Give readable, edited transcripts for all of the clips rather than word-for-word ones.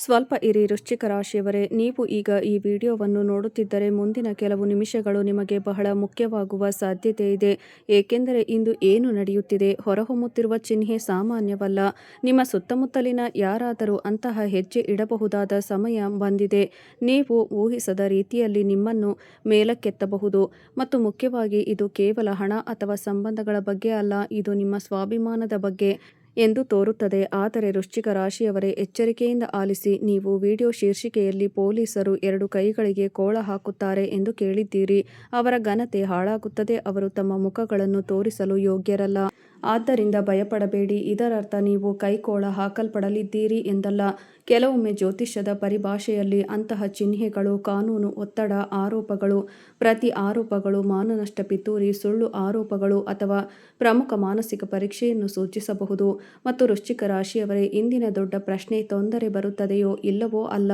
ಸ್ವಲ್ಪ ಇರಿ ವೃಶ್ಚಿಕ ರಾಶಿಯವರೇ, ನೀವು ಈಗ ಈ ವಿಡಿಯೋವನ್ನು ನೋಡುತ್ತಿದ್ದರೆ ಮುಂದಿನ ಕೆಲವು ನಿಮಿಷಗಳು ನಿಮಗೆ ಬಹಳ ಮುಖ್ಯವಾಗುವ ಸಾಧ್ಯತೆ ಇದೆ. ಏಕೆಂದರೆ ಇಂದು ಏನು ನಡೆಯುತ್ತಿದೆ, ಹೊರಹೊಮ್ಮುತ್ತಿರುವ ಚಿಹ್ನೆ ಸಾಮಾನ್ಯವಲ್ಲ. ನಿಮ್ಮ ಸುತ್ತಮುತ್ತಲಿನ ಯಾರಾದರೂ ಅಂತಹ ಹೆಜ್ಜೆ ಇಡಬಹುದಾದ ಸಮಯ ಬಂದಿದೆ. ನೀವು ಊಹಿಸದ ರೀತಿಯಲ್ಲಿ ನಿಮ್ಮನ್ನು ಮೇಲಕ್ಕೆತ್ತಬಹುದು. ಮತ್ತು ಮುಖ್ಯವಾಗಿ ಇದು ಕೇವಲ ಹಣ ಅಥವಾ ಸಂಬಂಧಗಳ ಬಗ್ಗೆ ಅಲ್ಲ, ಇದು ನಿಮ್ಮ ಸ್ವಾಭಿಮಾನದ ಬಗ್ಗೆ ಎಂದು ತೋರುತ್ತದೆ. ಆದರೆ ವೃಶ್ಚಿಕ ರಾಶಿಯವರೇ, ಎಚ್ಚರಿಕೆಯಿಂದ ಆಲಿಸಿ. ನೀವು ವಿಡಿಯೋ ಶೀರ್ಷಿಕೆಯಲ್ಲಿ ಪೊಲೀಸರು 2 ಕೈಗಳಿಗೆ ಕೋಳ ಹಾಕುತ್ತಾರೆ ಎಂದು ಕೇಳಿದ್ದೀರಿ. ಅವರ ಘನತೆ ಹಾಳಾಗುತ್ತದೆ. ಅವರು ತಮ್ಮ ಮುಖಗಳನ್ನು ತೋರಿಸಲು ಯೋಗ್ಯರಲ್ಲ. ಆದ್ದರಿಂದ ಭಯಪಡಬೇಡಿ. ಇದರರ್ಥ ನೀವು ಕೈಕೋಳ ಹಾಕಲ್ಪಡಲಿದ್ದೀರಿ ಎಂದಲ್ಲ. ಕೆಲವೊಮ್ಮೆ ಜ್ಯೋತಿಷ್ಯದ ಪರಿಭಾಷೆಯಲ್ಲಿ ಅಂತಹ ಚಿಹ್ನೆಗಳು ಕಾನೂನು ಒತ್ತಡ, ಆರೋಪಗಳು, ಪ್ರತಿ ಆರೋಪಗಳು, ಮಾನನಷ್ಟ, ಪಿತೂರಿ, ಸುಳ್ಳು ಆರೋಪಗಳು ಅಥವಾ ಪ್ರಮುಖ ಮಾನಸಿಕ ಪರೀಕ್ಷೆಯನ್ನು ಸೂಚಿಸಬಹುದು. ಮತ್ತು ವೃಶ್ಚಿಕ ರಾಶಿಯವರೇ, ಇಂದಿನ ದೊಡ್ಡ ಪ್ರಶ್ನೆ ತೊಂದರೆ ಬರುತ್ತದೆಯೋ ಇಲ್ಲವೋ ಅಲ್ಲ.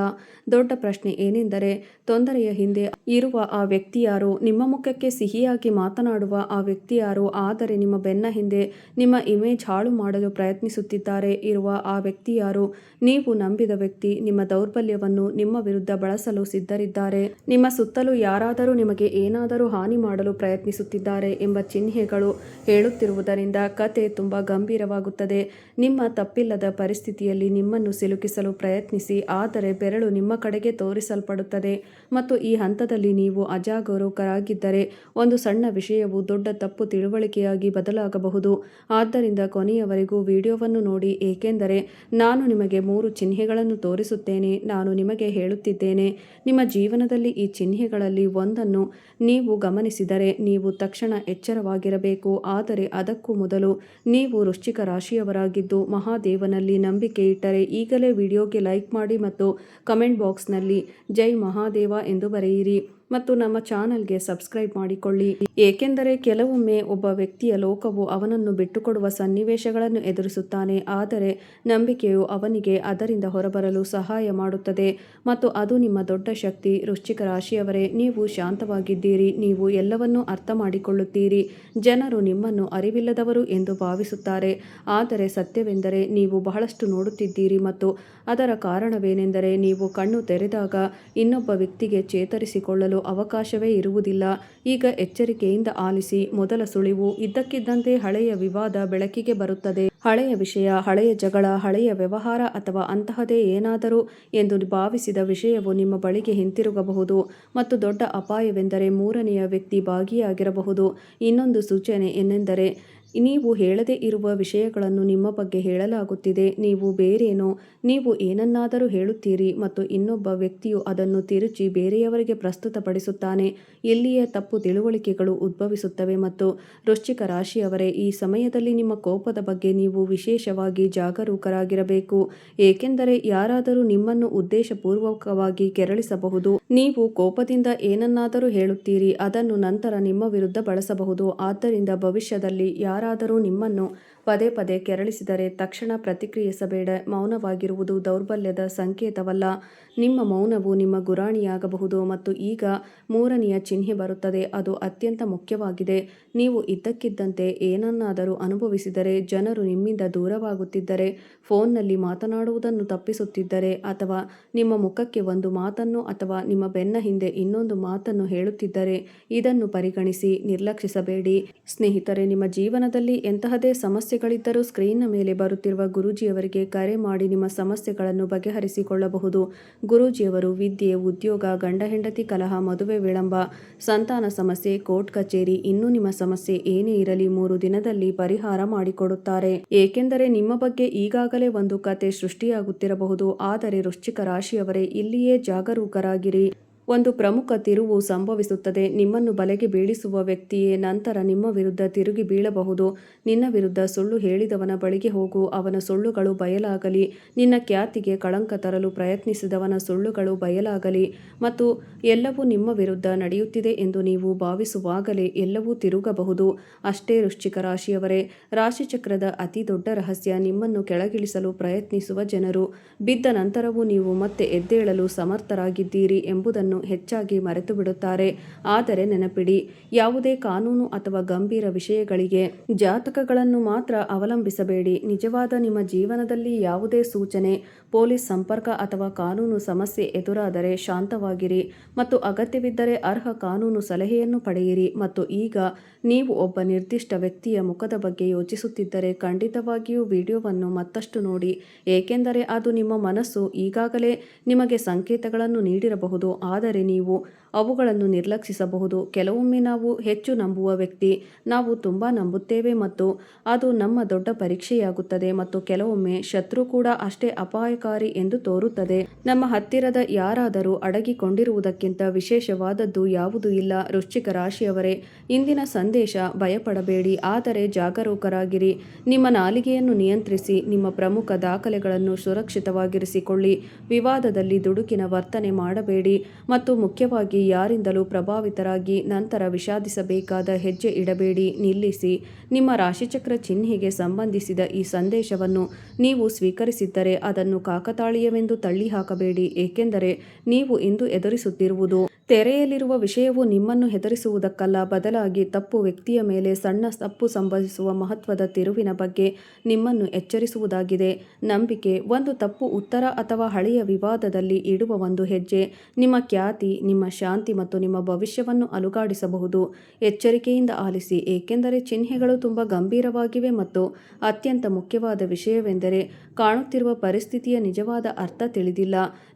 ದೊಡ್ಡ ಪ್ರಶ್ನೆ ಏನೆಂದರೆ, ತೊಂದರೆಯ ಹಿಂದೆ ಇರುವ ಆ ವ್ಯಕ್ತಿ ಯಾರು? ನಿಮ್ಮ ಮುಖಕ್ಕೆ ಸಿಹಿಯಾಗಿ ಮಾತನಾಡುವ ಆ ವ್ಯಕ್ತಿ ಯಾರು? ಆದರೆ ನಿಮ್ಮ ಬೆನ್ನ ಹಿಂದೆ ನಿಮ್ಮ ಇಮೇಜ್ ಹಾಳು ಮಾಡಲು ಪ್ರಯತ್ನಿಸುತ್ತಿದ್ದಾರೆ ಇರುವ ಆ ವ್ಯಕ್ತಿ ಯಾರು? ನೀವು ನಂಬಿದ ವ್ಯಕ್ತಿ ನಿಮ್ಮ ದೌರ್ಬಲ್ಯವನ್ನು ನಿಮ್ಮ ವಿರುದ್ಧ ಬಳಸಲು ಸಿದ್ಧರಿದ್ದಾರೆ. ನಿಮ್ಮ ಸುತ್ತಲೂ ಯಾರಾದರೂ ನಿಮಗೆ ಏನಾದರೂ ಹಾನಿ ಮಾಡಲು ಪ್ರಯತ್ನಿಸುತ್ತಿದ್ದಾರೆ ಎಂಬ ಚಿಹ್ನೆಗಳು ಹೇಳುತ್ತಿರುವುದರಿಂದ ಕತೆ ತುಂಬಾ ಗಂಭೀರವಾಗುತ್ತದೆ. ನಿಮ್ಮ ತಪ್ಪಿಲ್ಲದ ಪರಿಸ್ಥಿತಿಯಲ್ಲಿ ನಿಮ್ಮನ್ನು ಸಿಲುಕಿಸಲು ಪ್ರಯತ್ನಿಸಿ, ಆದರೆ ಬೆರಳು ನಿಮ್ಮ ಕಡೆಗೆ ತೋರಿಸಲ್ಪಡುತ್ತದೆ. ಮತ್ತು ಈ ಹಂತದಲ್ಲಿ ನೀವು ಅಜಾಗರೂಕರಾಗಿದ್ದರೆ ಒಂದು ಸಣ್ಣ ವಿಷಯವು ದೊಡ್ಡ ತಪ್ಪು ತಿಳುವಳಿಕೆಯಾಗಿ ಬದಲಾಗಬಹುದು. ಆದ್ದರಿಂದ ಕೊನೆಯವರೆಗೂ ವಿಡಿಯೋವನ್ನು ನೋಡಿ, ಏಕೆಂದರೆ ನಾನು ನಿಮಗೆ 3 ಚಿಹ್ನೆಗಳನ್ನು ತೋರಿಸುತ್ತೇನೆ. ನಾನು ನಿಮಗೆ ಹೇಳುತ್ತಿದ್ದೇನೆ, ನಿಮ್ಮ ಜೀವನದಲ್ಲಿ ಈ ಚಿಹ್ನೆಗಳಲ್ಲಿ ಒಂದನ್ನು ನೀವು ಗಮನಿಸಿದರೆ ನೀವು ತಕ್ಷಣ ಎಚ್ಚರವಾಗಿರಬೇಕು. ಆದರೆ ಅದಕ್ಕೂ ಮೊದಲು ನೀವು ವೃಶ್ಚಿಕ ರಾಶಿಯವರಾಗಿದ್ದು ಮಹಾದೇವನಲ್ಲಿ ನಂಬಿಕೆ ಇಟ್ಟರೆ ಈಗಲೇ ವಿಡಿಯೋಗೆ ಲೈಕ್ ಮಾಡಿ ಮತ್ತು ಕಮೆಂಟ್ ಬಾಕ್ಸ್ನಲ್ಲಿ ಜೈ ಮಹಾದೇವ ಎಂದು ಬರೆಯಿರಿ ಮತ್ತು ನಮ್ಮ ಚಾನಲ್ಗೆ ಸಬ್ಸ್ಕ್ರೈಬ್ ಮಾಡಿಕೊಳ್ಳಿ. ಏಕೆಂದರೆ ಕೆಲವೊಮ್ಮೆ ಒಬ್ಬ ವ್ಯಕ್ತಿಯ ಲೋಕವು ಅವನನ್ನು ಬಿಟ್ಟುಕೊಡುವ ಸನ್ನಿವೇಶಗಳನ್ನು ಎದುರಿಸುತ್ತಾನೆ, ಆದರೆ ನಂಬಿಕೆಯು ಅವನಿಗೆ ಅದರಿಂದ ಹೊರಬರಲು ಸಹಾಯ ಮಾಡುತ್ತದೆ ಮತ್ತು ಅದು ನಿಮ್ಮ ದೊಡ್ಡ ಶಕ್ತಿ. ವೃಶ್ಚಿಕ ರಾಶಿಯವರೇ, ನೀವು ಶಾಂತವಾಗಿದ್ದೀರಿ. ನೀವು ಎಲ್ಲವನ್ನೂ ಅರ್ಥ ಮಾಡಿಕೊಳ್ಳುತ್ತೀರಿ. ಜನರು ನಿಮ್ಮನ್ನು ಅರಿವಿಲ್ಲದವರು ಎಂದು ಭಾವಿಸುತ್ತಾರೆ, ಆದರೆ ಸತ್ಯವೆಂದರೆ ನೀವು ಬಹಳಷ್ಟು ನೋಡುತ್ತಿದ್ದೀರಿ ಮತ್ತು ಅದರ ಕಾರಣವೇನೆಂದರೆ ನೀವು ಕಣ್ಣು ತೆರೆದಾಗ ಇನ್ನೊಬ್ಬ ವ್ಯಕ್ತಿಗೆ ಚೇತರಿಸಿಕೊಳ್ಳಲು ಅವಕಾಶವೇ ಇರುವುದಿಲ್ಲ. ಈಗ ಎಚ್ಚರಿಕೆಯಿಂದ ಆಲಿಸಿ. ಮೊದಲ ಸುಳಿವು, ಇದ್ದಕ್ಕಿದ್ದಂತೆ ಹಳೆಯ ವಿವಾದ ಬೆಳಕಿಗೆ ಬರುತ್ತದೆ. ಹಳೆಯ ವಿಷಯ, ಹಳೆಯ ಜಗಳ, ಹಳೆಯ ವ್ಯವಹಾರ ಅಥವಾ ಅಂತಹದೇ ಏನಾದರೂ ಎಂದು ಭಾವಿಸಿದ ವಿಷಯವು ನಿಮ್ಮ ಬಳಿಗೆ ಹಿಂತಿರುಗಬಹುದು. ಮತ್ತು ದೊಡ್ಡ ಅಪಾಯವೆಂದರೆ ಮೂರನೆಯ ವ್ಯಕ್ತಿ ಭಾಗಿಯಾಗಿರಬಹುದು. ಇನ್ನೊಂದು ಸೂಚನೆ ಏನೆಂದರೆ, ನೀವು ಹೇಳದೇ ಇರುವ ವಿಷಯಗಳನ್ನು ನಿಮ್ಮ ಬಗ್ಗೆ ಹೇಳಲಾಗುತ್ತಿದೆ. ನೀವು ಬೇರೇನೋ, ನೀವು ಏನನ್ನಾದರೂ ಹೇಳುತ್ತೀರಿ ಮತ್ತು ಇನ್ನೊಬ್ಬ ವ್ಯಕ್ತಿಯು ಅದನ್ನು ತಿರುಚಿ ಬೇರೆಯವರಿಗೆ ಪ್ರಸ್ತುತಪಡಿಸುತ್ತಾನೆ. ಇಲ್ಲಿಯೇ ತಪ್ಪು ತಿಳುವಳಿಕೆಗಳು ಉದ್ಭವಿಸುತ್ತವೆ. ಮತ್ತು ವೃಶ್ಚಿಕ ರಾಶಿಯವರೇ, ಈ ಸಮಯದಲ್ಲಿ ನಿಮ್ಮ ಕೋಪದ ಬಗ್ಗೆ ನೀವು ವಿಶೇಷವಾಗಿ ಜಾಗರೂಕರಾಗಿರಬೇಕು, ಏಕೆಂದರೆ ಯಾರಾದರೂ ನಿಮ್ಮನ್ನು ಉದ್ದೇಶಪೂರ್ವಕವಾಗಿ ಕೆರಳಿಸಬಹುದು. ನೀವು ಕೋಪದಿಂದ ಏನನ್ನಾದರೂ ಹೇಳುತ್ತೀರಿ, ಅದನ್ನು ನಂತರ ನಿಮ್ಮ ವಿರುದ್ಧ ಬಳಸಬಹುದು. ಆದ್ದರಿಂದ ಭವಿಷ್ಯದಲ್ಲಿ ಯಾರಾದರೂ ನಿಮ್ಮನ್ನು ಪದೇ ಪದೇ ಕೆರಳಿಸಿದರೆ ತಕ್ಷಣ ಪ್ರತಿಕ್ರಿಯಿಸಬೇಡ. ಮೌನವಾಗಿರುವುದು ದೌರ್ಬಲ್ಯದ ಸಂಕೇತವಲ್ಲ, ನಿಮ್ಮ ಮೌನವು ನಿಮ್ಮ ಗುರಾಣಿಯಾಗಬಹುದು. ಮತ್ತು ಈಗ ಮೂರನೆಯ ಚಿಹ್ನೆ ಬರುತ್ತದೆ, ಅದು ಅತ್ಯಂತ ಮುಖ್ಯವಾಗಿದೆ. ನೀವು ಇದ್ದಕ್ಕಿದ್ದಂತೆ ಏನನ್ನಾದರೂ ಅನುಭವಿಸಿದರೆ, ಜನರು ನಿಮ್ಮಿಂದ ದೂರವಾಗುತ್ತಿದ್ದರೆ, ಫೋನ್ನಲ್ಲಿ ಮಾತನಾಡುವುದನ್ನು ತಪ್ಪಿಸುತ್ತಿದ್ದರೆ, ಅಥವಾ ನಿಮ್ಮ ಮುಖಕ್ಕೆ ಒಂದು ಮಾತನ್ನು ಅಥವಾ ನಿಮ್ಮ ಬೆನ್ನ ಹಿಂದೆ ಇನ್ನೊಂದು ಮಾತನ್ನು ಹೇಳುತ್ತಿದ್ದರೆ, ಇದನ್ನು ಪರಿಗಣಿಸಿ. ನಿರ್ಲಕ್ಷಿಸಬೇಡಿ. ಸ್ನೇಹಿತರೆ, ನಿಮ್ಮ ಜೀವನದಲ್ಲಿ ಎಂತಹದೇ ಸಮಸ್ಯೆಗಳಿದ್ದರೂ ಸ್ಕ್ರೀನ್ನ ಮೇಲೆ ಬರುತ್ತಿರುವ ಗುರೂಜಿಯವರಿಗೆ ಕರೆ ಮಾಡಿ ನಿಮ್ಮ ಸಮಸ್ಯೆಗಳನ್ನು ಬಗೆಹರಿಸಿಕೊಳ್ಳಬಹುದು. ಗುರೂಜಿಯವರು ವಿದ್ಯೆ, ಉದ್ಯೋಗ, ಗಂಡ ಹೆಂಡತಿ ಕಲಹ, ಮದುವೆ ವಿಳಂಬ, ಸಂತಾನ ಸಮಸ್ಯೆ, ಕೋರ್ಟ್ ಕಚೇರಿ, ಇನ್ನೂ ನಿಮ್ಮ ಸಮಸ್ಯೆ ಏನೇ ಇರಲಿ 3 ದಿನದಲ್ಲಿ ಪರಿಹಾರ ಮಾಡಿಕೊಡುತ್ತಾರೆ. ಏಕೆಂದರೆ ನಿಮ್ಮ ಬಗ್ಗೆ ಈಗಾಗಲೇ ಒಂದು ಕತೆ ಸೃಷ್ಟಿಯಾಗುತ್ತಿರಬಹುದು. ಆದರೆ ವೃಶ್ಚಿಕ ರಾಶಿಯವರೇ, ಇಲ್ಲಿಯೇ ಜಾಗರೂಕರಾಗಿರಿ. ಒಂದು ಪ್ರಮುಖ ತಿರುವು ಸಂಭವಿಸುತ್ತದೆ. ನಿಮ್ಮನ್ನು ಬಲೆಗೆ ಬೀಳಿಸುವ ವ್ಯಕ್ತಿಯೇ ನಂತರ ನಿಮ್ಮ ವಿರುದ್ಧ ತಿರುಗಿ ಬೀಳಬಹುದು. ನಿನ್ನ ವಿರುದ್ಧ ಸುಳ್ಳು ಹೇಳಿದವನ ಬಳಿಗೆ ಹೋಗು, ಅವನ ಸುಳ್ಳುಗಳು ಬಯಲಾಗಲಿ. ನಿನ್ನ ಖ್ಯಾತಿಗೆ ಕಳಂಕ ತರಲು ಪ್ರಯತ್ನಿಸಿದವನ ಸುಳ್ಳುಗಳು ಬಯಲಾಗಲಿ. ಮತ್ತು ಎಲ್ಲವೂ ನಿಮ್ಮ ವಿರುದ್ಧ ನಡೆಯುತ್ತಿದೆ ಎಂದು ನೀವು ಭಾವಿಸುವಾಗಲೇ ಎಲ್ಲವೂ ತಿರುಗಬಹುದು. ಅಷ್ಟೇ ವೃಶ್ಚಿಕ ರಾಶಿಯವರೇ, ರಾಶಿಚಕ್ರದ ಅತಿ ದೊಡ್ಡ ರಹಸ್ಯ ನಿಮ್ಮನ್ನು ಕೆಳಗಿಳಿಸಲು ಪ್ರಯತ್ನಿಸುವ ಜನರು. ಬಿದ್ದ ನಂತರವೂ ನೀವು ಮತ್ತೆ ಎದ್ದೇಳಲು ಸಮರ್ಥರಾಗಿದ್ದೀರಿ ಎಂಬುದನ್ನು ವಿಷಯಗಳನ್ನು ಹೆಚ್ಚಾಗಿ ಮರೆತು ಬಿಡುತ್ತಾರೆ. ಆದರೆ ನೆನಪಿಡಿ, ಯಾವುದೇ ಕಾನೂನು ಅಥವಾ ಗಂಭೀರ ವಿಷಯಗಳಿಗೆ ಜಾತಕಗಳನ್ನು ಮಾತ್ರ ಅವಲಂಬಿಸಬೇಡಿ. ನಿಜವಾದ ನಿಮ್ಮ ಜೀವನದಲ್ಲಿ ಯಾವುದೇ ಸೂಚನೆ, ಪೊಲೀಸ್ ಸಂಪರ್ಕ ಅಥವಾ ಕಾನೂನು ಸಮಸ್ಯೆ ಎದುರಾದರೆ ಶಾಂತವಾಗಿರಿ ಮತ್ತು ಅಗತ್ಯವಿದ್ದರೆ ಅರ್ಹ ಕಾನೂನು ಸಲಹೆಯನ್ನು ಪಡೆಯಿರಿ. ಮತ್ತು ಈಗ ನೀವು ಒಬ್ಬ ನಿರ್ದಿಷ್ಟ ವ್ಯಕ್ತಿಯ ಮುಖದ ಬಗ್ಗೆ ಯೋಚಿಸುತ್ತಿದ್ದರೆ ಖಂಡಿತವಾಗಿಯೂ ವಿಡಿಯೋವನ್ನು ಮತ್ತಷ್ಟು ನೋಡಿ, ಏಕೆಂದರೆ ಅದು ನಿಮ್ಮ ಮನಸ್ಸು ಈಗಾಗಲೇ ನಿಮಗೆ ಸಂಕೇತಗಳನ್ನು ನೀಡಿರಬಹುದು, ಆದರೆ ನೀವು ಅವುಗಳನ್ನು ನಿರ್ಲಕ್ಷಿಸಬಹುದು. ಕೆಲವೊಮ್ಮೆ ನಾವು ಹೆಚ್ಚು ನಂಬುವ ವ್ಯಕ್ತಿ ನಾವು ತುಂಬಾ ನಂಬುತ್ತೇವೆ ಮತ್ತು ಅದು ನಮ್ಮ ದೊಡ್ಡ ಪರೀಕ್ಷೆಯಾಗುತ್ತದೆ, ಮತ್ತು ಕೆಲವೊಮ್ಮೆ ಶತ್ರು ಕೂಡ ಅಷ್ಟೇ ಅಪಾಯಕಾರಿ ಎಂದು ತೋರುತ್ತದೆ. ನಮ್ಮ ಹತ್ತಿರದ ಯಾರಾದರೂ ಅಡಗಿಕೊಂಡಿರುವುದಕ್ಕಿಂತ ವಿಶೇಷವಾದದ್ದು ಯಾವುದೂ ಇಲ್ಲ. ವೃಶ್ಚಿಕ ರಾಶಿಯವರೇ, ಇಂದಿನ ಸಂದೇಶ: ಭಯಪಡಬೇಡಿ, ಆದರೆ ಜಾಗರೂಕರಾಗಿರಿ. ನಿಮ್ಮ ನಾಲಿಗೆಯನ್ನು ನಿಯಂತ್ರಿಸಿ, ನಿಮ್ಮ ಪ್ರಮುಖ ದಾಖಲೆಗಳನ್ನು ಸುರಕ್ಷಿತವಾಗಿರಿಸಿಕೊಳ್ಳಿ, ವಿವಾದದಲ್ಲಿ ದುಡುಕಿನ ವರ್ತನೆ ಮಾಡಬೇಡಿ ಮತ್ತು ಮುಖ್ಯವಾಗಿ ಯಾರಿಂದಲೂ ಪ್ರಭಾವಿತರಾಗಿ ನಂತರ ವಿಷಾದಿಸಬೇಕಾದ ಹೆಜ್ಜೆ ಇಡಬೇಡಿ. ನಿಲ್ಲಿಸಿ. ನಿಮ್ಮ ರಾಶಿಚಕ್ರ ಚಿಹ್ನೆಗೆ ಸಂಬಂಧಿಸಿದ ಈ ಸಂದೇಶವನ್ನು ನೀವು ಸ್ವೀಕರಿಸಿದ್ದರೆ ಅದನ್ನು ಕಾಕತಾಳೀಯವೆಂದು ತಳ್ಳಿಹಾಕಬೇಡಿ, ಏಕೆಂದರೆ ನೀವು ಇಂದು ಎದುರಿಸುತ್ತಿರುವುದು ತೆರೆಯಲಿರುವ ವಿಷಯವು ನಿಮ್ಮನ್ನು ಹೆದರಿಸುವುದಕ್ಕಲ್ಲ, ಬದಲಾಗಿ ತಪ್ಪು ವ್ಯಕ್ತಿಯ ಮೇಲೆ ಸಣ್ಣ ತಪ್ಪು ಸಂಭವಿಸುವ ಮಹತ್ವದ ತಿರುವಿನ ಬಗ್ಗೆ ನಿಮ್ಮನ್ನು ಎಚ್ಚರಿಸುವುದಾಗಿದೆ. ನಂಬಿಕೆ: ಒಂದು ತಪ್ಪು ಉತ್ತರ ಅಥವಾ ಹಳೆಯ ವಿವಾದದಲ್ಲಿ ಇಡುವ ಒಂದು ಹೆಜ್ಜೆ ನಿಮ್ಮ ಖ್ಯಾತಿ, ನಿಮ್ಮ ಶಾಂತಿ ಮತ್ತು ನಿಮ್ಮ ಭವಿಷ್ಯವನ್ನು ಅಲುಗಾಡಿಸಬಹುದು. ಎಚ್ಚರಿಕೆಯಿಂದ ಆಲಿಸಿ, ಏಕೆಂದರೆ ಚಿಹ್ನೆಗಳು ತುಂಬಾ ಗಂಭೀರವಾಗಿವೆ ಮತ್ತು ಅತ್ಯಂತ ಮುಖ್ಯವಾದ ವಿಷಯವೆಂದರೆ ಕಾಣುತ್ತಿರುವ ಪರಿಸ್ಥಿತಿಯ ನಿಜವಾದ ಅರ್ಥ ತಿಳಿದಿಲ್ಲ.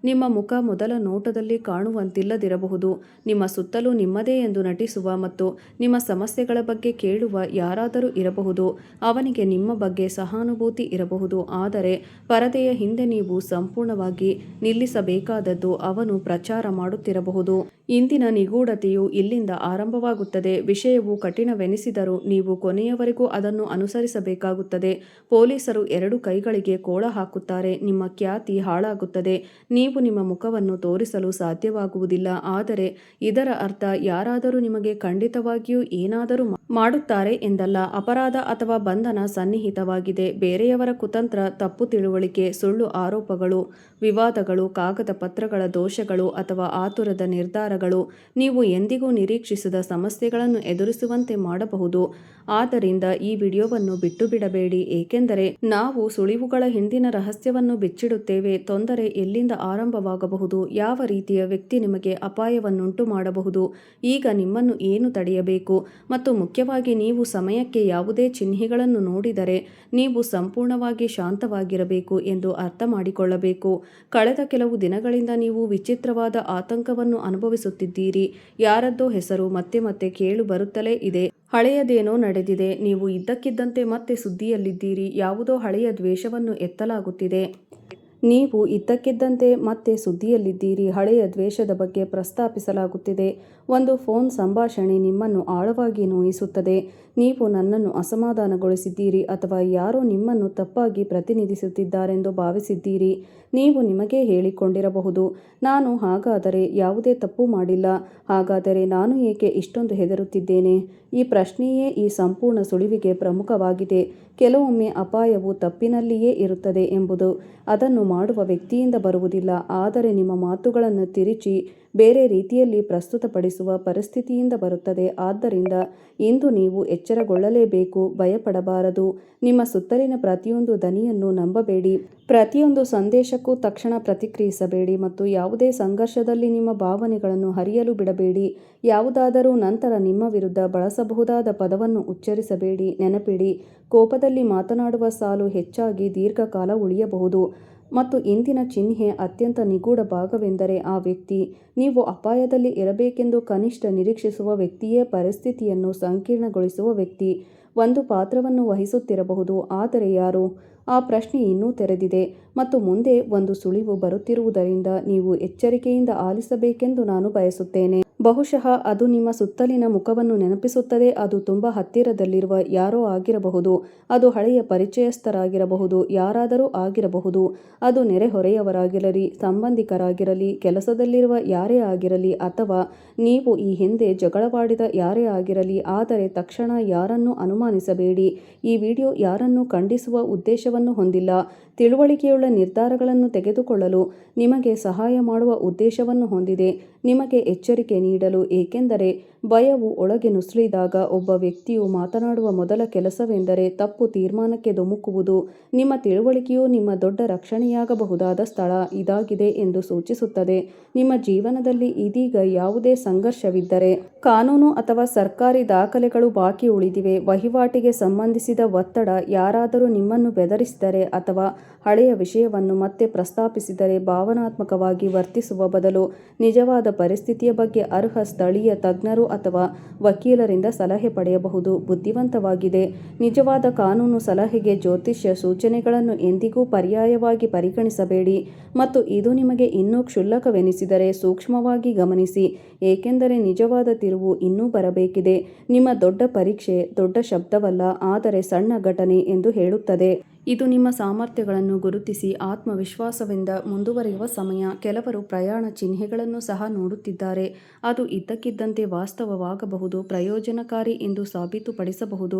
ನಿಮ್ಮ ಮುಖ ಮೊದಲ ನೋಟದಲ್ಲಿ ಕಾಣುವಂತಿಲ್ಲದಿರಬಹುದು. ನಿಮ್ಮ ಸುತ್ತಲೂ ನಿಮ್ಮದೇ ಎಂದು ನಟಿಸುವ ಮತ್ತು ನಿಮ್ಮ ಸಮಸ್ಯೆಗಳ ಬಗ್ಗೆ ಕೇಳುವ ಯಾರಾದರೂ ಇರಬಹುದು. ಅವನಿಗೆ ನಿಮ್ಮ ಬಗ್ಗೆ ಸಹಾನುಭೂತಿ ಇರಬಹುದು, ಆದರೆ ಪರದೆಯ ಹಿಂದೆ ನೀವು ಸಂಪೂರ್ಣವಾಗಿ ನಿಲ್ಲಿಸಬೇಕಾದದ್ದು ಅವನು ಪ್ರಚಾರ ಮಾಡುತ್ತಿರಬಹುದು. ಇಂದಿನ ನಿಗೂಢತೆಯು ಇಲ್ಲಿಂದ ಆರಂಭವಾಗುತ್ತದೆ. ವಿಷಯವು ಕಠಿಣವೆನಿಸಿದರೂ ನೀವು ಕೊನೆಯವರೆಗೂ ಅದನ್ನು ಅನುಸರಿಸಬೇಕಾಗುತ್ತದೆ. ಪೊಲೀಸರು ಎರಡು ಕೈಗಳಿಗೆ ಕೋಳ ಹಾಕುತ್ತಾರೆ. ನಿಮ್ಮ ಖ್ಯಾತಿ ಹಾಳಾಗುತ್ತದೆ. ನೀವು ನಿಮ್ಮ ಮುಖವನ್ನು ತೋರಿಸಲು ಸಾಧ್ಯವಾಗುವುದಿಲ್ಲ, ಆದರೆ ಇದರ ಅರ್ಥ ಯಾರಾದರೂ ನಿಮಗೆ ಖಂಡಿತವಾಗಿಯೂ ಏನಾದರೂ ಮಾಡುತ್ತಾರೆ ಎಂದಲ್ಲ. ಅಪರಾಧ ಅಥವಾ ಬಂಧನ ಸನ್ನಿಹಿತವಾಗಿದೆ. ಬೇರೆಯವರ ಕುತಂತ್ರ, ತಪ್ಪು ತಿಳುವಳಿಕೆ, ಸುಳ್ಳು ಆರೋಪಗಳು, ವಿವಾದಗಳು, ಕಾಗದ ಪತ್ರಗಳ ದೋಷಗಳು ಅಥವಾ ಆತುರದ ನಿರ್ಧಾರಗಳು ನೀವು ಎಂದಿಗೂ ನಿರೀಕ್ಷಿಸದ ಸಮಸ್ಯೆಗಳನ್ನು ಎದುರಿಸುವಂತೆ ಮಾಡಬಹುದು. ಆದ್ದರಿಂದ ಈ ವಿಡಿಯೋವನ್ನು ಬಿಟ್ಟುಬಿಡಬೇಡಿ, ಏಕೆಂದರೆ ನಾವು ಸುಳಿವುಗಳ ಹಿಂದಿನ ರಹಸ್ಯವನ್ನು ಬಿಚ್ಚಿಡುತ್ತೇವೆ. ತೊಂದರೆ ಎಲ್ಲಿಂದ ಆರಂಭವಾಗಬಹುದು, ಯಾವ ರೀತಿಯ ವ್ಯಕ್ತಿ ನಿಮಗೆ ಅಪಾಯವನ್ನುಂಟು ಮಾಡಬಹುದು, ಈಗ ನಿಮ್ಮನ್ನು ಏನು ತಡೆಯಬೇಕು, ಮತ್ತು ಮುಖ್ಯವಾಗಿ ನೀವು ಸಮಯಕ್ಕೆ ಯಾವುದೇ ಚಿಹ್ನೆಗಳನ್ನು ನೋಡಿದರೆ ನೀವು ಸಂಪೂರ್ಣವಾಗಿ ಶಾಂತವಾಗಿರಬೇಕು ಎಂದು ಅರ್ಥ ಮಾಡಿಕೊಳ್ಳಬೇಕು. ಕಳೆದ ಕೆಲವು ದಿನಗಳಿಂದ ನೀವು ವಿಚಿತ್ರವಾದ ಆತಂಕವನ್ನು ಅನುಭವಿಸುತ್ತಿದ್ದೀರಿ. ಯಾರದ್ದೋ ಹೆಸರು ಮತ್ತೆ ಮತ್ತೆ ಕೇಳು ಬರುತ್ತಲೇ ಇದೆ. ಹಳೆಯದೇನೋ ನಡೆದಿದೆ. ನೀವು ಇದ್ದಕ್ಕಿದ್ದಂತೆ ಮತ್ತೆ ಸುದ್ದಿಯಲ್ಲಿದ್ದೀರಿ. ಯಾವುದೋ ಹಳೆಯ ದ್ವೇಷವನ್ನು ಎತ್ತಲಾಗುತ್ತಿದೆ. ನೀವು ಇದ್ದಕ್ಕಿದ್ದಂತೆ ಮತ್ತೆ ಸುದ್ದಿಯಲ್ಲಿದ್ದೀರಿ. ಹಳೆಯ ದ್ವೇಷದ ಬಗ್ಗೆ ಪ್ರಸ್ತಾಪಿಸಲಾಗುತ್ತಿದೆ. ಒಂದು ಫೋನ್ ಸಂಭಾಷಣೆ ನಿಮ್ಮನ್ನು ಆಳವಾಗಿ ನೋಯಿಸುತ್ತದೆ. ನೀವು ನನ್ನನ್ನು ಅಸಮಾಧಾನಗೊಳಿಸಿದ್ದೀರಿ ಅಥವಾ ಯಾರೋ ನಿಮ್ಮನ್ನು ತಪ್ಪಾಗಿ ಪ್ರತಿನಿಧಿಸುತ್ತಿದ್ದಾರೆಂದು ಭಾವಿಸಿದ್ದೀರಿ. ನೀವು ನಿಮಗೇ ಹೇಳಿಕೊಂಡಿರಬಹುದು, ನಾನು ಹಾಗಾದರೆ ಯಾವುದೇ ತಪ್ಪು ಮಾಡಿಲ್ಲ, ಹಾಗಾದರೆ ನಾನು ಏಕೆ ಇಷ್ಟೊಂದು ಹೆದರುತ್ತಿದ್ದೇನೆ? ಈ ಪ್ರಶ್ನೆಯೇ ಈ ಸಂಪೂರ್ಣ ಸುಳಿವಿಗೆ ಪ್ರಮುಖವಾಗಿದೆ. ಕೆಲವೊಮ್ಮೆ ಅಪಾಯವು ತಪ್ಪಿನಲ್ಲಿಯೇ ಇರುತ್ತದೆ ಎಂಬುದು ಅದನ್ನು ಮಾಡುವ ವ್ಯಕ್ತಿಯಿಂದ ಬರುವುದಿಲ್ಲ, ಆದರೆ ನಿಮ್ಮ ಮಾತುಗಳನ್ನು ತಿರುಚಿ ಬೇರೆ ರೀತಿಯಲ್ಲಿ ಪ್ರಸ್ತುತಪಡಿಸುವ ಪರಿಸ್ಥಿತಿಯಿಂದ ಬರುತ್ತದೆ. ಆದ್ದರಿಂದ ಇಂದು ನೀವು ಎಚ್ಚರಗೊಳ್ಳಲೇಬೇಕು, ಭಯಪಡಬಾರದು. ನಿಮ್ಮ ಸುತ್ತಲಿನ ಪ್ರತಿಯೊಂದು ದನಿಯನ್ನು ನಂಬಬೇಡಿ, ಪ್ರತಿಯೊಂದು ಸಂದೇಶಕ್ಕೂ ತಕ್ಷಣ ಪ್ರತಿಕ್ರಿಯಿಸಬೇಡಿ ಮತ್ತು ಯಾವುದೇ ಸಂಘರ್ಷದಲ್ಲಿ ನಿಮ್ಮ ಭಾವನೆಗಳನ್ನು ಹರಿಯಲು ಬಿಡಬೇಡಿ. ಯಾವುದಾದರೂ ನಂತರ ನಿಮ್ಮ ವಿರುದ್ಧ ಬಳಸಬಹುದಾದ ಪದವನ್ನು ಉಚ್ಚರಿಸಬೇಡಿ. ನೆನಪಿಡಿ, ಕೋಪದಲ್ಲಿ ಮಾತನಾಡುವ ಸಾಲು ಹೆಚ್ಚಾಗಿ ದೀರ್ಘಕಾಲ ಉಳಿಯಬಹುದು. ಮತ್ತು ಇಂದಿನ ಚಿಹ್ನೆ ಅತ್ಯಂತ ನಿಗೂಢ ಭಾಗವೆಂದರೆ ಆ ವ್ಯಕ್ತಿ ನೀವು ಅಪಾಯದಲ್ಲಿ ಇರಬೇಕೆಂದು ಕನಿಷ್ಠ ನಿರೀಕ್ಷಿಸುವ ವ್ಯಕ್ತಿಯೇ ಪರಿಸ್ಥಿತಿಯನ್ನು ಸಂಕೀರ್ಣಗೊಳಿಸುವ ವ್ಯಕ್ತಿ. ಒಂದು ಪಾತ್ರವನ್ನು ವಹಿಸುತ್ತಿರಬಹುದು, ಆದರೆ ಯಾರು? ಆ ಪ್ರಶ್ನೆ ಇನ್ನೂ ತೆರೆದಿದೆ ಮತ್ತು ಮುಂದೆ ಒಂದು ಸುಳಿವು ಬರುತ್ತಿರುವುದರಿಂದ ನೀವು ಎಚ್ಚರಿಕೆಯಿಂದ ಆಲಿಸಬೇಕೆಂದು ನಾನು ಬಯಸುತ್ತೇನೆ. ಬಹುಶಃ ಅದು ನಿಮ್ಮ ಸುತ್ತಲಿನ ಮುಖವನ್ನು ನೆನಪಿಸುತ್ತದೆ. ಅದು ತುಂಬ ಹತ್ತಿರದಲ್ಲಿರುವ ಯಾರೋ ಆಗಿರಬಹುದು, ಅದು ಹಳೆಯ ಪರಿಚಯಸ್ಥರಾಗಿರಬಹುದು, ಯಾರಾದರೂ ಆಗಿರಬಹುದು, ಅದು ನೆರೆಹೊರೆಯವರಾಗಿರಲಿ, ಸಂಬಂಧಿಕರಾಗಿರಲಿ, ಕೆಲಸದಲ್ಲಿರುವ ಯಾರೇ ಆಗಿರಲಿ, ಅಥವಾ ನೀವು ಈ ಹಿಂದೆ ಜಗಳವಾಡಿದ ಯಾರೇ ಆಗಿರಲಿ. ಆದರೆ ತಕ್ಷಣ ಯಾರನ್ನೂ ಅನುಮಾನಿಸಬೇಡಿ. ಈ ವಿಡಿಯೋ ಯಾರನ್ನೂ ಖಂಡಿಸುವ ಉದ್ದೇಶವನ್ನು ಹೊಂದಿಲ್ಲ. ತಿಳುವಳಿಕೆಯುಳ್ಳ ನಿರ್ಧಾರಗಳನ್ನು ತೆಗೆದುಕೊಳ್ಳಲು ನಿಮಗೆ ಸಹಾಯ ಮಾಡುವ ಉದ್ದೇಶವನ್ನು ಹೊಂದಿದೆ. ನಿಮಗೆ ಎಚ್ಚರಿಕೆ ನೀಡಲು, ಏಕೆಂದರೆ ಭಯವು ಒಳಗೆ ನುಸುಳಿದಾಗ ಒಬ್ಬ ವ್ಯಕ್ತಿಯು ಮಾತನಾಡುವ ಮೊದಲ ಕೆಲಸವೆಂದರೆ ತಪ್ಪು ತೀರ್ಮಾನಕ್ಕೆ ಧುಮುಕುವುದು. ನಿಮ್ಮ ತಿಳುವಳಿಕೆಯು ನಿಮ್ಮ ದೊಡ್ಡ ರಕ್ಷಣೆಯಾಗಬಹುದಾದ ಸ್ಥಳ ಇದಾಗಿದೆ ಎಂದು ಸೂಚಿಸುತ್ತದೆ. ನಿಮ್ಮ ಜೀವನದಲ್ಲಿ ಇದೀಗ ಯಾವುದೇ ಸಂಘರ್ಷವಿದ್ದರೆ, ಕಾನೂನು ಅಥವಾ ಸರ್ಕಾರಿ ದಾಖಲೆಗಳು ಬಾಕಿ ಉಳಿದಿವೆ, ವಹಿವಾಟಿಗೆ ಸಂಬಂಧಿಸಿದ ಒತ್ತಡ, ಯಾರಾದರೂ ನಿಮ್ಮನ್ನು ಬೆದರಿಸಿದರೆ ಅಥವಾ ಹಳೆಯ ವಿಷಯವನ್ನು ಮತ್ತೆ ಪ್ರಸ್ತಾಪಿಸಿದರೆ, ಭಾವನಾತ್ಮಕವಾಗಿ ವರ್ತಿಸುವ ಬದಲು ನಿಜವಾದ ಪರಿಸ್ಥಿತಿಯ ಬಗ್ಗೆ ಅರ್ಹ ಸ್ಥಳೀಯ ತಜ್ಞರು ಅಥವಾ ವಕೀಲರಿಂದ ಸಲಹೆ ಪಡೆಯಬಹುದು. ಬುದ್ಧಿವಂತವಾಗಿದೆ. ನಿಜವಾದ ಕಾನೂನು ಸಲಹೆಗೆ ಜ್ಯೋತಿಷ್ಯ ಸೂಚನೆಗಳನ್ನು ಎಂದಿಗೂ ಪರ್ಯಾಯವಾಗಿ ಪರಿಗಣಿಸಬೇಡಿ ಮತ್ತು ಇದು ನಿಮಗೆ ಇನ್ನೂ ಕ್ಷುಲ್ಲಕವೆನಿಸಿದರೆ ಸೂಕ್ಷ್ಮವಾಗಿ ಗಮನಿಸಿ, ಏಕೆಂದರೆ ನಿಜವಾದ ತಿರುವು ಇನ್ನೂ ಬರಬೇಕಿದೆ. ನಿಮ್ಮ ದೊಡ್ಡ ಪರೀಕ್ಷೆ ದೊಡ್ಡ ಶಬ್ದವಲ್ಲ, ಆದರೆ ಸಣ್ಣ ಘಟನೆ ಎಂದು ಹೇಳುತ್ತದೆ. ಇದು ನಿಮ್ಮ ಸಾಮರ್ಥ್ಯಗಳನ್ನು ಗುರುತಿಸಿ ಆತ್ಮವಿಶ್ವಾಸದಿಂದ ಮುಂದುವರಿಯುವ ಸಮಯ. ಕೆಲವರು ಪ್ರಯಾಣ ಚಿಹ್ನೆಗಳನ್ನು ಸಹ ನೋಡುತ್ತಿದ್ದಾರೆ. ಅದು ಇದ್ದಕ್ಕಿದ್ದಂತೆ ವಾಸ್ತವವಾಗಬಹುದು, ಪ್ರಯೋಜನಕಾರಿ ಎಂದು ಸಾಬೀತುಪಡಿಸಬಹುದು.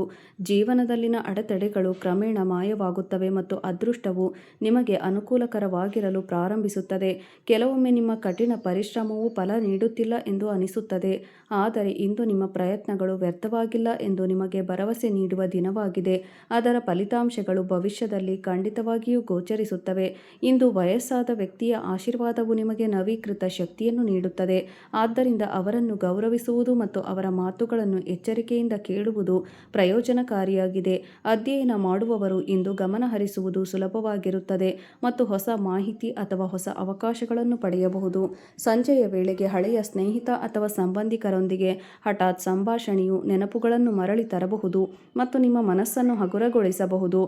ಜೀವನದಲ್ಲಿನ ಅಡೆತಡೆಗಳು ಕ್ರಮೇಣ ಮಾಯವಾಗುತ್ತವೆ ಮತ್ತು ಅದೃಷ್ಟವು ನಿಮಗೆ ಅನುಕೂಲಕರವಾಗಿರಲು ಪ್ರಾರಂಭಿಸುತ್ತದೆ. ಕೆಲವೊಮ್ಮೆ ನಿಮ್ಮ ಕಠಿಣ ಪರಿಶ್ರಮವು ಫಲ ನೀಡುತ್ತಿಲ್ಲ ಎಂದು ಅನಿಸುತ್ತದೆ, ಆದರೆ ಇಂದು ನಿಮ್ಮ ಪ್ರಯತ್ನಗಳು ವ್ಯರ್ಥವಾಗಿಲ್ಲ ಎಂದು ನಿಮಗೆ ಭರವಸೆ ನೀಡುವ ದಿನವಾಗಿದೆ. ಅದರ ಫಲಿತಾಂಶಗಳು ಭವಿಷ್ಯದಲ್ಲಿ ಖಂಡಿತವಾಗಿಯೂ ಗೋಚರಿಸುತ್ತವೆ. ಇಂದು ವಯಸ್ಸಾದ ವ್ಯಕ್ತಿಯ ಆಶೀರ್ವಾದವು ನಿಮಗೆ ನವೀಕೃತ ಶಕ್ತಿಯನ್ನು ನೀಡುತ್ತದೆ. ಆದ್ದರಿಂದ ಅವರನ್ನು ಗೌರವಿಸುವುದು ಮತ್ತು ಅವರ ಮಾತುಗಳನ್ನು ಎಚ್ಚರಿಕೆಯಿಂದ ಕೇಳುವುದು ಪ್ರಯೋಜನಕಾರಿಯಾಗಿದೆ. ಅಧ್ಯಯನ ಮಾಡುವವರು ಇಂದು ಗಮನಹರಿಸುವುದು ಸುಲಭವಾಗಿರುತ್ತದೆ ಮತ್ತು ಹೊಸ ಮಾಹಿತಿ ಅಥವಾ ಹೊಸ ಅವಕಾಶಗಳನ್ನು ಪಡೆಯಬಹುದು. ಸಂಜೆಯ ವೇಳೆಗೆ ಹಳೆಯ ಸ್ನೇಹಿತ ಅಥವಾ ಸಂಬಂಧಿಕರೊಂದಿಗೆ ಹಠಾತ್ ಸಂಭಾಷಣೆಯು ನೆನಪುಗಳನ್ನು ಮರಳಿ ತರಬಹುದು ಮತ್ತು ನಿಮ್ಮ ಮನಸ್ಸನ್ನು ಹಗುರಗೊಳಿಸಬಹುದು.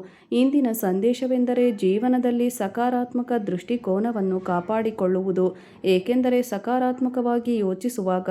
ಇಂದಿನ ಸಂದೇಶವೆಂದರೆ ಜೀವನದಲ್ಲಿ ಸಕಾರಾತ್ಮಕ ದೃಷ್ಟಿಕೋನವನ್ನು ಕಾಪಾಡಿಕೊಳ್ಳುವುದು, ಏಕೆಂದರೆ ಸಕಾರಾತ್ಮಕವಾಗಿ ಯೋಚಿಸುವಾಗ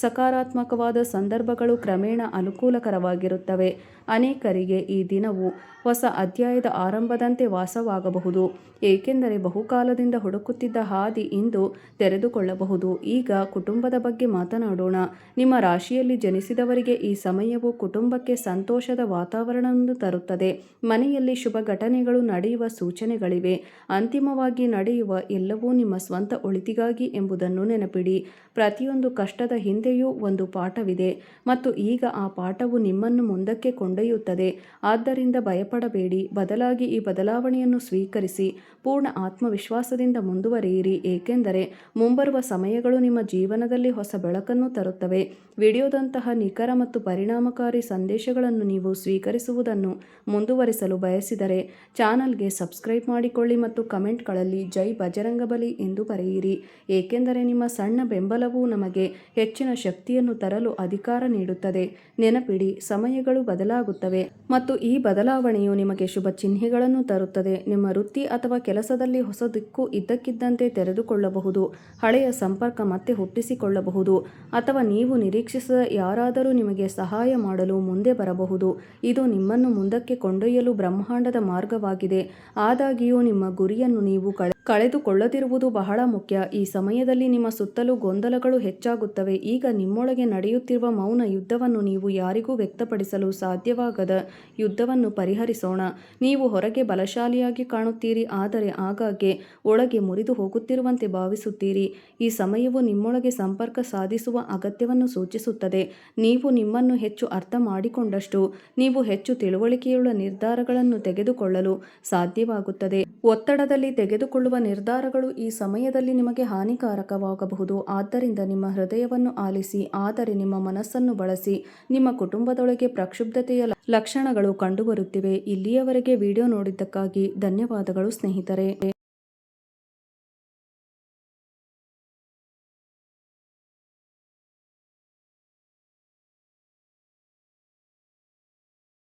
ಸಕಾರಾತ್ಮಕವಾದ ಸಂದರ್ಭಗಳು ಕ್ರಮೇಣ ಅನುಕೂಲಕರವಾಗಿರುತ್ತವೆ. ಅನೇಕರಿಗೆ ಈ ದಿನವು ಹೊಸ ಅಧ್ಯಾಯದ ಆರಂಭದಂತೆ ವಾಸವಾಗಬಹುದು, ಏಕೆಂದರೆ ಬಹುಕಾಲದಿಂದ ಹುಡುಕುತ್ತಿದ್ದ ಹಾದಿ ಇಂದು ತೆರೆದುಕೊಳ್ಳಬಹುದು. ಈಗ ಕುಟುಂಬದ ಬಗ್ಗೆ ಮಾತನಾಡೋಣ. ನಿಮ್ಮ ರಾಶಿಯಲ್ಲಿ ಜನಿಸಿದವರಿಗೆ ಈ ಸಮಯವು ಕುಟುಂಬಕ್ಕೆ ಸಂತೋಷದ ವಾತಾವರಣವನ್ನು ತರುತ್ತದೆ. ಮನೆಯಲ್ಲಿ ಶುಭ ಘಟನೆಗಳು ನಡೆಯುವ ಸೂಚನೆಗಳಿವೆ. ಅಂತಿಮವಾಗಿ ನಡೆಯುವ ಎಲ್ಲವೂ ನಿಮ್ಮ ಸ್ವಂತ ಒಳಿತಿಗಾಗಿ ಎಂಬುದನ್ನು ನೆನಪಿಡಿ. ಪ್ರತಿಯೊಂದು ಕಷ್ಟದ ಹಿಂದೆಯೂ ಒಂದು ಪಾಠವಿದೆ ಮತ್ತು ಈಗ ಆ ಪಾಠವು ನಿಮ್ಮನ್ನು ಮುಂದಕ್ಕೆ ಕೊಂಡೊಯ್ಯುತ್ತದೆ. ಆದ್ದರಿಂದ ಭಯಪಡಬೇಡಿ, ಬದಲಾಗಿ ಈ ಬದಲಾವಣೆಯನ್ನು ಸ್ವೀಕರಿಸಿ ಪೂರ್ಣ ಆತ್ಮವಿಶ್ವಾಸದಿಂದ ಮುಂದುವರಿಯಿರಿ, ಏಕೆಂದರೆ ಮುಂಬರುವ ಸಮಯಗಳು ನಿಮ್ಮ ಜೀವನದಲ್ಲಿ ಹೊಸ ಬೆಳಕನ್ನು ತರುತ್ತವೆ. ವಿಡಿಯೋದಂತಹ ನಿಖರ ಮತ್ತು ಪರಿಣಾಮಕಾರಿ ಸಂದೇಶಗಳನ್ನು ನೀವು ಸ್ವೀಕರಿಸುವುದನ್ನು ಮುಂದುವರಿಸಲು ಬಯಸಿದರೆ ಚಾನಲ್ಗೆ ಸಬ್ಸ್ಕ್ರೈಬ್ ಮಾಡಿಕೊಳ್ಳಿ ಮತ್ತು ಕಮೆಂಟ್ಗಳಲ್ಲಿ ಜೈ ಬಜರಂಗಬಲಿ ಎಂದು ಬರೆಯಿರಿ, ಏಕೆಂದರೆ ನಿಮ್ಮ ಸಣ್ಣ ಬೆಂಬಲವು ನಮಗೆ ಹೆಚ್ಚಿನ ಶಕ್ತಿಯನ್ನು ತರಲು ಅಧಿಕಾರ ನೀಡುತ್ತದೆ. ನೆನಪಿಡಿ, ಸಮಯಗಳು ಬದಲಾಗುತ್ತವೆ ಮತ್ತು ಈ ಬದಲಾವಣೆಯು ನಿಮಗೆ ಶುಭ ಚಿಹ್ನೆಗಳನ್ನು ತರುತ್ತದೆ. ನಿಮ್ಮ ವೃತ್ತಿ ಅಥವಾ ಕೆಲಸದಲ್ಲಿ ಹೊಸ ದಿಕ್ಕು ಇದ್ದಕ್ಕಿದ್ದಂತೆ ತೆರೆದುಕೊಳ್ಳಬಹುದು, ಹಳೆಯ ಸಂಪರ್ಕ ಮತ್ತೆ ಹುಟ್ಟಿಸಿಕೊಳ್ಳಬಹುದು ಅಥವಾ ನೀವು ನಿರೀಕ್ಷಿಸದ ಯಾರಾದರೂ ನಿಮಗೆ ಸಹಾಯ ಮಾಡಲು ಮುಂದೆ ಬರಬಹುದು. ಇದು ನಿಮ್ಮನ್ನು ಮುಂದಕ್ಕೆ ಕೊಂಡೊಯ್ಯಲು ಬ್ರಹ್ಮಾಂಡದ ಮಾರ್ಗವಾಗಿದೆ. ಆದಾಗ್ಯೂ ನಿಮ್ಮ ಗುರಿಯನ್ನು ನೀವು ಕಳೆದುಕೊಳ್ಳದಿರುವುದು ಬಹಳ ಮುಖ್ಯ. ಈ ಸಮಯದಲ್ಲಿ ನಿಮ್ಮ ಸುತ್ತಲೂ ಗೊಂದಲಗಳು ಹೆಚ್ಚಾಗುತ್ತವೆ. ಈಗ ನಿಮ್ಮೊಳಗೆ ನಡೆಯುತ್ತಿರುವ ಮೌನ ಯುದ್ಧವನ್ನು ನೀವು ಯಾರಿಗೂ ವ್ಯಕ್ತಪಡಿಸಲು ಸಾಧ್ಯವಾಗದ ಯುದ್ಧವನ್ನು ಪರಿಹರಿಸೋಣ. ನೀವು ಹೊರಗೆ ಬಲಶಾಲಿಯಾಗಿ ಕಾಣುತ್ತೀರಿ, ಆದರೆ ಆಗಾಗ್ಗೆ ಒಳಗೆ ಮುರಿದು ಹೋಗುತ್ತಿರುವಂತೆ ಭಾವಿಸುತ್ತೀರಿ. ಈ ಸಮಯವು ನಿಮ್ಮೊಳಗೆ ಸಂಪರ್ಕ ಸಾಧಿಸುವ ಅಗತ್ಯವನ್ನು ಸೂಚಿಸುತ್ತದೆ. ನೀವು ನಿಮ್ಮನ್ನು ಹೆಚ್ಚು ಅರ್ಥ ಮಾಡಿಕೊಂಡಷ್ಟು ನೀವು ಹೆಚ್ಚು ತಿಳುವಳಿಕೆಯುಳ್ಳ ನಿರ್ಧಾರಗಳನ್ನು ತೆಗೆದುಕೊಳ್ಳಲು ಸಾಧ್ಯವಾಗುತ್ತದೆ. ಒತ್ತಡದಲ್ಲಿ ತೆಗೆದುಕೊಳ್ಳುವ ನಿರ್ಧಾರಗಳು ಈ ಸಮಯದಲ್ಲಿ ನಿಮಗೆ ಹಾನಿಕಾರಕವಾಗಬಹುದು. ಆದ್ದರಿಂದ ನಿಮ್ಮ ಹೃದಯವನ್ನು ಆಲಿಸಿ, ಆದರೆ ನಿಮ್ಮ ಮನಸ್ಸನ್ನು ಬಳಸಿ. ನಿಮ್ಮ ಕುಟುಂಬದೊಳಗೆ ಪ್ರಕ್ಷುಬ್ಧತೆಯ ಲಕ್ಷಣಗಳು ಕಂಡುಬರುತ್ತಿವೆ. ಇಲ್ಲಿಯವರೆಗೆ ವಿಡಿಯೋ ನೋಡಿದ್ದಕ್ಕಾಗಿ ಧನ್ಯವಾದಗಳು ಸ್ನೇಹಿತರೆ.